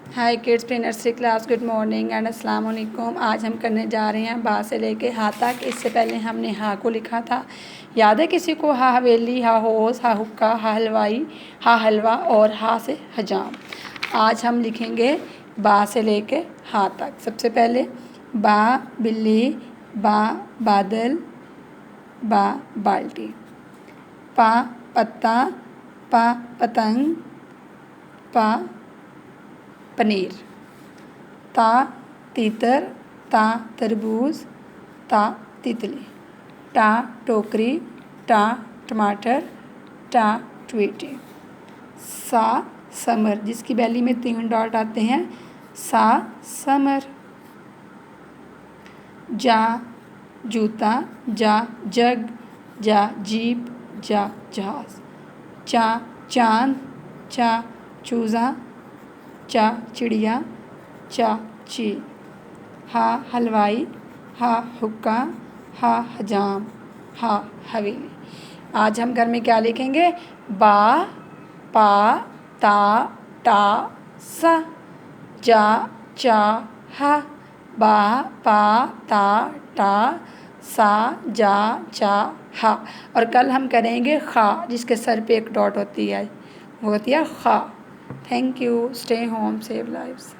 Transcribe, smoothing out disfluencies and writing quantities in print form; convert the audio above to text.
Hi kids pre nursery class, good morning and अस्सलाम वालेकुम। आज हम करने जा रहे हैं बा से लेके हा तक। इससे पहले हमने हा को लिखा था, याद है किसी को? हा हवेली, हा होश, हा हुक्का, हा हलवाई, हा हलवा और हा से हजाम। आज हम लिखेंगे बा से लेके हा तक। सबसे पहले बा बिल्ली, बा बादल, बा बाल्टी, पा पत्ता, पा पतंग, पा पनीर, ता तीतर, ता तरबूज, ता तितली, टा टोकरी, टा टमाटर, टा ट्वीटी, सा समर जिसकी बैली में 3 डॉट आते हैं, सा समर, जा जूता, जा जग, जा जीप, जा जहाज, चा चांद, चा चूज़ा, चा चिड़िया, चा चील, हा हलवाई, हा हुक्का, हा हजाम, हा हवेली। आज हम घर में क्या लिखेंगे? बा पा ता टा सा, जा चा हा, बा पा ता टा सा, जा चा हा। और कल हम करेंगे खा, जिसके सर पे एक डॉट होती है, वो होती है खा। Thank you. Stay home, save lives.